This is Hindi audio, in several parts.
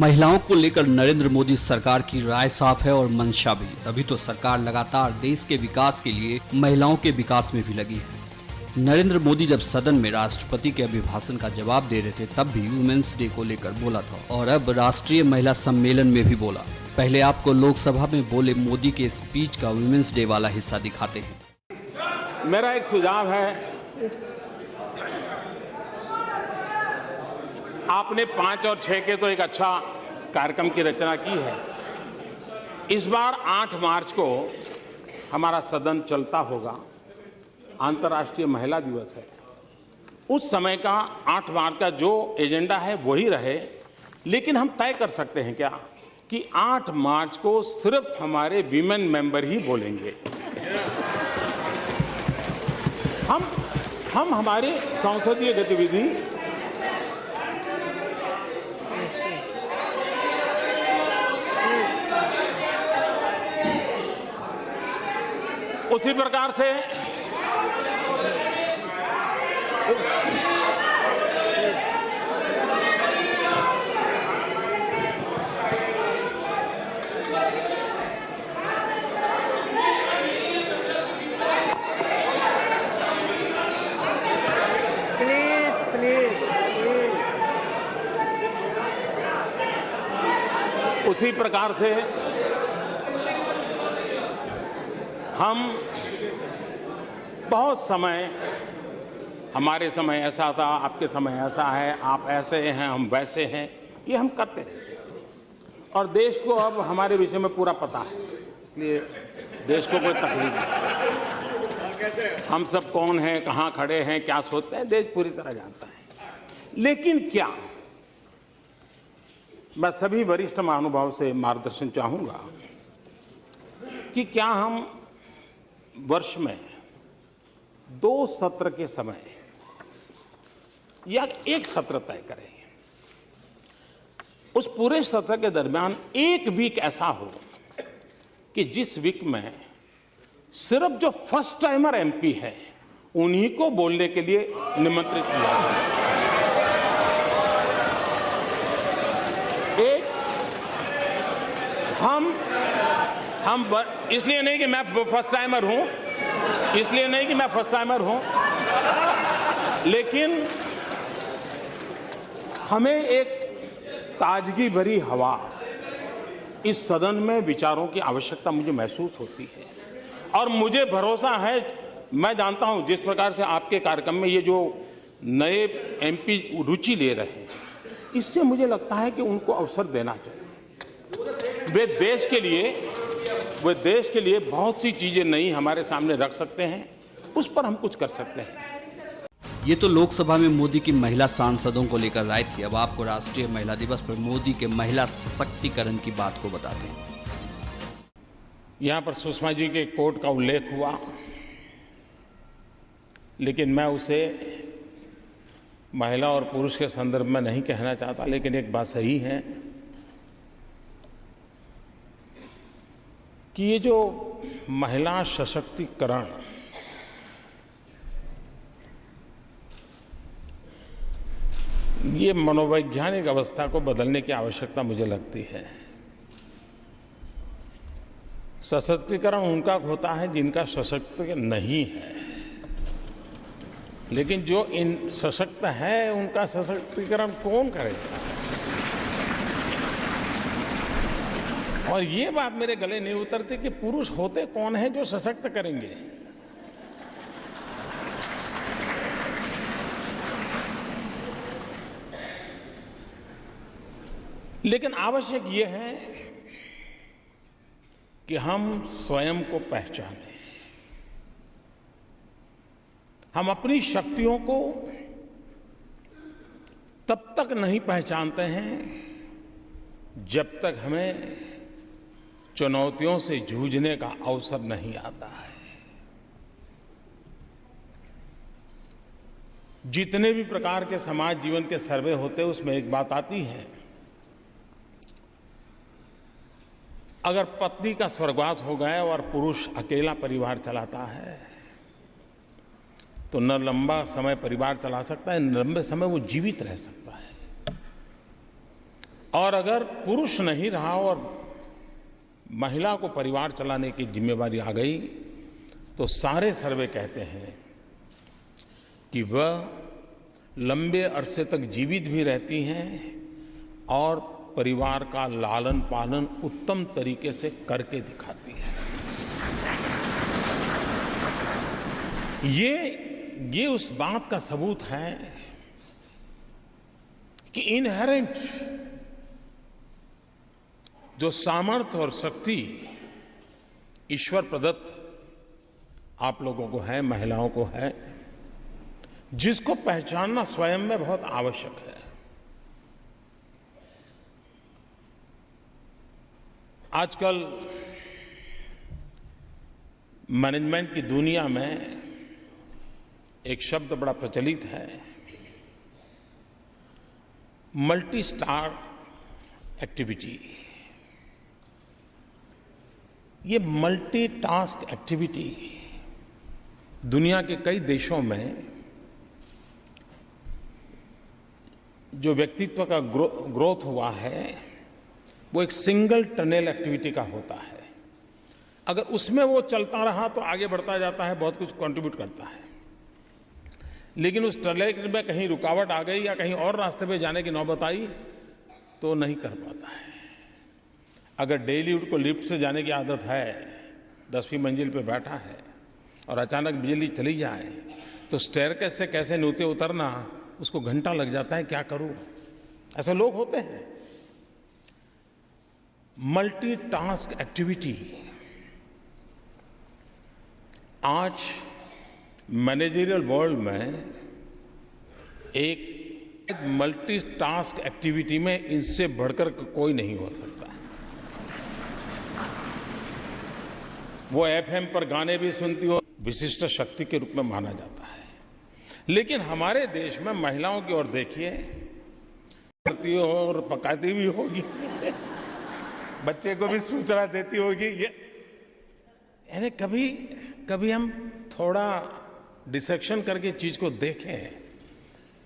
महिलाओं को लेकर नरेंद्र मोदी सरकार की राय साफ है और मंशा भी। तभी तो सरकार लगातार देश के विकास के लिए महिलाओं के विकास में भी लगी है। नरेंद्र मोदी जब सदन में राष्ट्रपति के अभिभाषण का जवाब दे रहे थे तब भी वुमेन्स डे को लेकर बोला था और अब राष्ट्रीय महिला सम्मेलन में भी बोला। पहले आपको लोकसभा में बोले मोदी के स्पीच का वुमेन्स डे वाला हिस्सा दिखाते हैं। मेरा एक सुझाव है, आपने 5 और 6 के तो एक अच्छा कार्यक्रम की रचना की है। इस बार 8 मार्च को हमारा सदन चलता होगा, अंतर्राष्ट्रीय महिला दिवस है। उस समय का 8 मार्च का जो एजेंडा है वही रहे, लेकिन हम तय कर सकते हैं क्या कि 8 मार्च को सिर्फ हमारे वीमेन मेंबर ही बोलेंगे। हम हमारी संसदीय गतिविधि उसी प्रकार से उसी प्रकार से हम बहुत समय, हमारे समय ऐसा था, आपके समय ऐसा है, आप ऐसे हैं, हम वैसे हैं, ये हम करते रहते हैं। और देश को अब हमारे विषय में पूरा पता है, इसलिए देश को कोई तकलीफ नहीं। हम सब कौन हैं, कहाँ खड़े हैं, क्या सोचते हैं, देश पूरी तरह जानता है। लेकिन क्या, मैं सभी वरिष्ठ महानुभाव से मार्गदर्शन चाहूँगा कि क्या हम वर्ष में 2 सत्र के समय या एक सत्र तय करें। उस पूरे सत्र के दरमियान एक वीक ऐसा हो कि जिस वीक में सिर्फ जो फर्स्ट टाइमर एमपी है उन्हीं को बोलने के लिए निमंत्रित किया जाए। एक हम इसलिए नहीं कि मैं फर्स्ट टाइमर हूं, इसलिए नहीं कि मैं फर्स्ट टाइमर हूं, लेकिन हमें एक ताजगी भरी हवा इस सदन में विचारों की आवश्यकता मुझे महसूस होती है। और मुझे भरोसा है, मैं जानता हूं जिस प्रकार से आपके कार्यक्रम में ये जो नए एमपी रुचि ले रहे हैं, इससे मुझे लगता है कि उनको अवसर देना चाहिए। वे देश के लिए बहुत सी चीजें नई हमारे सामने रख सकते हैं, उस पर हम कुछ कर सकते हैं। ये तो लोकसभा में मोदी की महिला सांसदों को लेकर राय थी। अब आपको राष्ट्रीय महिला दिवस पर मोदी के महिला सशक्तिकरण की बात को बताते हैं। यहां पर सुषमा जी के कोट का उल्लेख हुआ, लेकिन मैं उसे महिला और पुरुष के संदर्भ में नहीं कहना चाहता। लेकिन एक बात सही है कि ये जो महिला सशक्तिकरण, ये मनोवैज्ञानिक अवस्था को बदलने की आवश्यकता मुझे लगती है। सशक्तिकरण उनका होता है जिनका सशक्त नहीं है, लेकिन जो इन सशक्त है उनका सशक्तिकरण कौन करेगा? और ये बात मेरे गले नहीं उतरती कि पुरुष होते कौन है जो सशक्त करेंगे। लेकिन आवश्यक ये है कि हम स्वयं को पहचानें। हम अपनी शक्तियों को तब तक नहीं पहचानते हैं जब तक हमें चुनौतियों से जूझने का अवसर नहीं आता है। जितने भी प्रकार के समाज जीवन के सर्वे होते हैं उसमें एक बात आती है, अगर पत्नी का स्वर्गवास हो गया और पुरुष अकेला परिवार चलाता है तो न लंबा समय परिवार चला सकता है, न लंबे समय वो जीवित रह सकता है। और अगर पुरुष नहीं रहा और महिला को परिवार चलाने की जिम्मेवारी आ गई, तो सारे सर्वे कहते हैं कि वह लंबे अरसे तक जीवित भी रहती हैं और परिवार का लालन पालन उत्तम तरीके से करके दिखाती है। ये उस बात का सबूत है कि इनहेरेंट जो सामर्थ्य और शक्ति ईश्वर प्रदत्त आप लोगों को है, महिलाओं को है, जिसको पहचानना स्वयं में बहुत आवश्यक है। आजकल मैनेजमेंट की दुनिया में एक शब्द बड़ा प्रचलित है, मल्टी स्टार एक्टिविटी। ये मल्टी टास्क एक्टिविटी दुनिया के कई देशों में जो व्यक्तित्व का ग्रोथ हुआ है वो एक सिंगल टनल एक्टिविटी का होता है। अगर उसमें वो चलता रहा तो आगे बढ़ता जाता है, बहुत कुछ कंट्रीब्यूट करता है। लेकिन उस टनल में कहीं रुकावट आ गई या कहीं और रास्ते पे जाने की नौबत आई तो नहीं कर पाता है। अगर डेली उसको लिफ्ट से जाने की आदत है, 10वीं मंजिल पे बैठा है और अचानक बिजली चली जाए तो स्टेयरकेस से कैसे नीचे उतरना उसको घंटा लग जाता है, क्या करूं। ऐसे लोग होते हैं। मल्टी टास्क एक्टिविटी आज मैनेजरियल वर्ल्ड में एक मल्टी टास्क एक्टिविटी में इनसे बढ़कर कोई नहीं हो सकता। वो एफएम पर गाने भी सुनती हो, विशिष्ट शक्ति के रूप में माना जाता है। लेकिन हमारे देश में महिलाओं की ओर देखिए, करती हो और पकाती भी होगी, बच्चे को भी सूचना देती होगी। यानी कभी हम थोड़ा डिसेक्शन करके चीज को देखें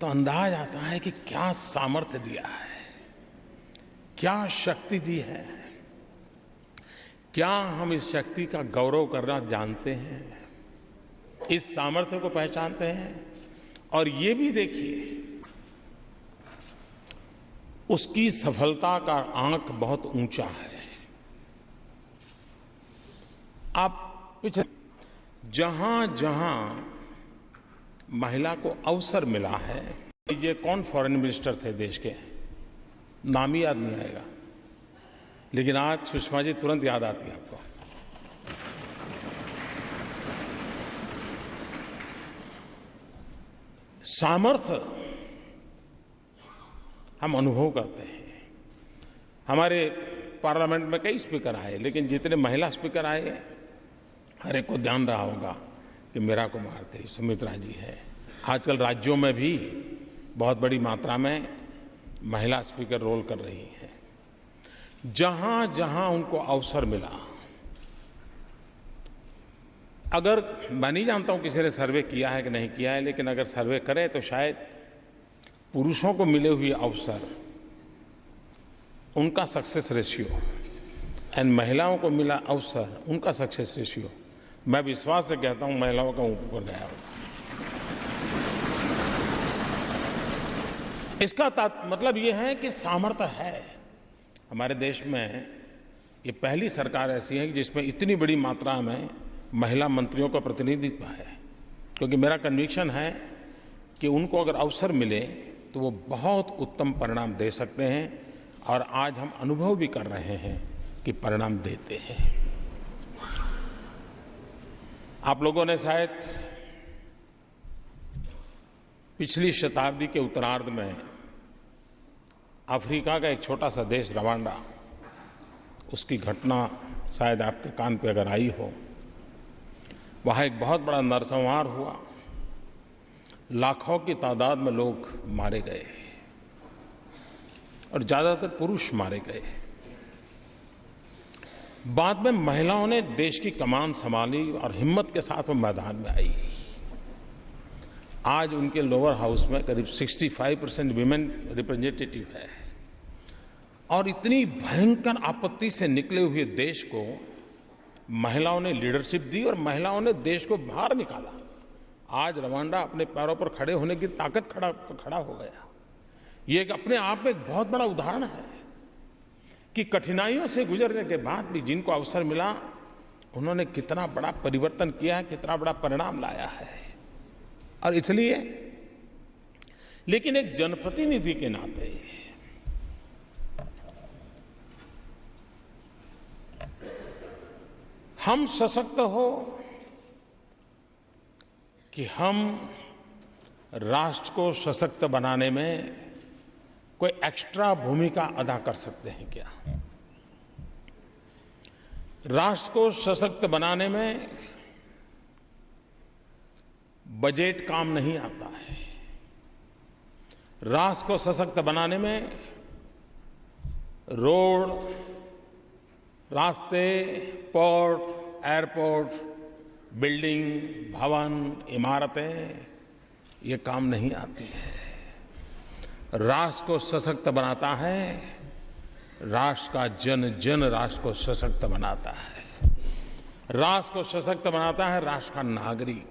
तो अंदाज आता है कि क्या सामर्थ्य दिया है, क्या शक्ति दी है। क्या हम इस शक्ति का गौरव करना जानते हैं, इस सामर्थ्य को पहचानते हैं। और ये भी देखिए उसकी सफलता का आंक बहुत ऊंचा है। आप पिछले जहां जहां महिला को अवसर मिला है, ये कौन फॉरेन मिनिस्टर थे देश के, नाम ही याद नहीं आएगा, लेकिन आज सुषमा जी तुरंत याद आती है आपको। सामर्थ्य हम अनुभव करते हैं। हमारे पार्लियामेंट में कई स्पीकर आए, लेकिन जितने महिला स्पीकर आए हर एक को ध्यान रहा होगा कि मीरा कुमार थे, सुमित्रा जी है। आजकल राज्यों में भी बहुत बड़ी मात्रा में महिला स्पीकर रोल कर रही हैं। जहां जहां उनको अवसर मिला, अगर मैं नहीं जानता हूं किसी ने सर्वे किया है कि नहीं किया है, लेकिन अगर सर्वे करें तो शायद पुरुषों को मिले हुए अवसर, उनका सक्सेस रेशियो एंड महिलाओं को मिला अवसर, उनका सक्सेस रेशियो, मैं विश्वास से कहता हूं महिलाओं का ऊपर गया होगा। इसका मतलब यह है कि सामर्थ्य है। हमारे देश में ये पहली सरकार ऐसी है कि जिसमें इतनी बड़ी मात्रा में महिला मंत्रियों का प्रतिनिधित्व है, क्योंकि मेरा कन्विक्शन है कि उनको अगर अवसर मिले तो वो बहुत उत्तम परिणाम दे सकते हैं, और आज हम अनुभव भी कर रहे हैं कि परिणाम देते हैं। आप लोगों ने शायद पिछली शताब्दी के उत्तरार्ध में अफ्रीका का एक छोटा सा देश रवांडा, उसकी घटना शायद आपके कान पे अगर आई हो। वहाँ एक बहुत बड़ा नरसंहार हुआ, लाखों की तादाद में लोग मारे गए और ज्यादातर पुरुष मारे गए। बाद में महिलाओं ने देश की कमान संभाली और हिम्मत के साथ वो मैदान में आई। आज उनके लोअर हाउस में करीब 65% विमेन रिप्रेजेंटेटिव है। और इतनी भयंकर आपत्ति से निकले हुए देश को महिलाओं ने लीडरशिप दी और महिलाओं ने देश को बाहर निकाला। आज रवांडा अपने पैरों पर खड़े होने की ताकत खड़ा हो गया। ये एक अपने आप में एक बहुत बड़ा उदाहरण है कि कठिनाइयों से गुजरने के बाद भी जिनको अवसर मिला उन्होंने कितना बड़ा परिवर्तन किया है, कितना बड़ा परिणाम लाया है। और इसलिए लेकिन एक जनप्रतिनिधि के नाते हम सशक्त हो कि हम राष्ट्र को सशक्त बनाने में कोई एक्स्ट्रा भूमिका अदा कर सकते हैं क्या? राष्ट्र को सशक्त बनाने में बजट काम नहीं आता है। राष्ट्र को सशक्त बनाने में रोड, रास्ते, पोर्ट, एयरपोर्ट, बिल्डिंग, भवन, इमारतें ये काम नहीं आती है। राष्ट्र को सशक्त बनाता है राष्ट्र का जन राष्ट्र को सशक्त बनाता है। राष्ट्र को सशक्त बनाता है राष्ट्र का नागरिक।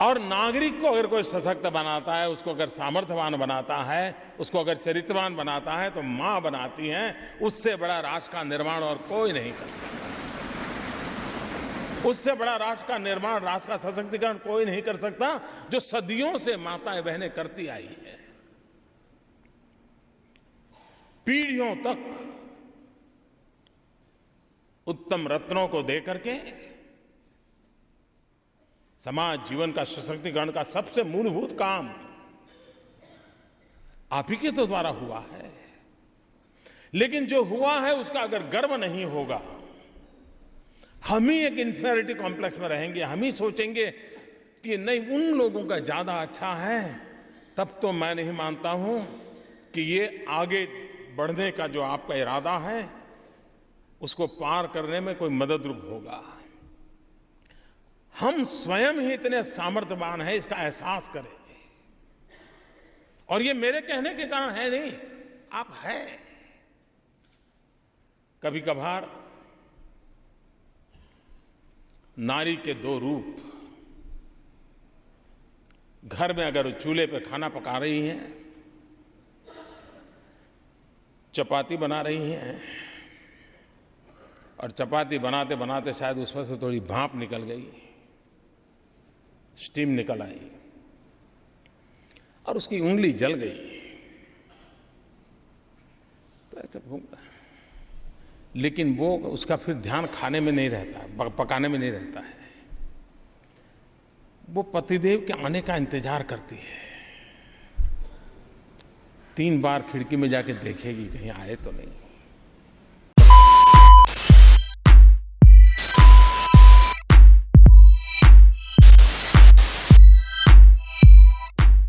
और नागरिक को अगर कोई सशक्त बनाता है, उसको अगर सामर्थ्यवान बनाता है, उसको अगर चरित्रवान बनाता है तो मां बनाती है। उससे बड़ा राष्ट्र का निर्माण और कोई नहीं कर सकता। उससे बड़ा राष्ट्र का निर्माण, राष्ट्र का सशक्तिकरण कोई नहीं कर सकता, जो सदियों से माताएं बहनें करती आई है। पीढ़ियों तक उत्तम रत्नों को देकर के समाज जीवन का सशक्तिकरण का सबसे मूलभूत काम आप ही के तो द्वारा हुआ है। लेकिन जो हुआ है उसका अगर गर्व नहीं होगा, हम ही एक इंफीरियरिटी कॉम्प्लेक्स में रहेंगे, हम ही सोचेंगे कि नहीं उन लोगों का ज्यादा अच्छा है, तब तो मैं नहीं मानता हूं कि ये आगे बढ़ने का जो आपका इरादा है उसको पार करने में कोई मददरूप होगा। हम स्वयं ही इतने सामर्थ्यवान हैं इसका एहसास करें। और ये मेरे कहने के कारण है नहीं, आप हैं। कभी कभार नारी के दो रूप, घर में अगर चूल्हे पे खाना पका रही हैं, चपाती बना रही हैं और चपाती बनाते बनाते शायद उसमें से थोड़ी भाप निकल गई, स्टीम निकल आई और उसकी उंगली जल गई, तो ऐसे भूख, लेकिन वो उसका फिर ध्यान खाने में नहीं रहता, पकाने में नहीं रहता है। वो पतिदेव के आने का इंतजार करती है। 3 बार खिड़की में जाके देखेगी कहीं आए तो नहीं।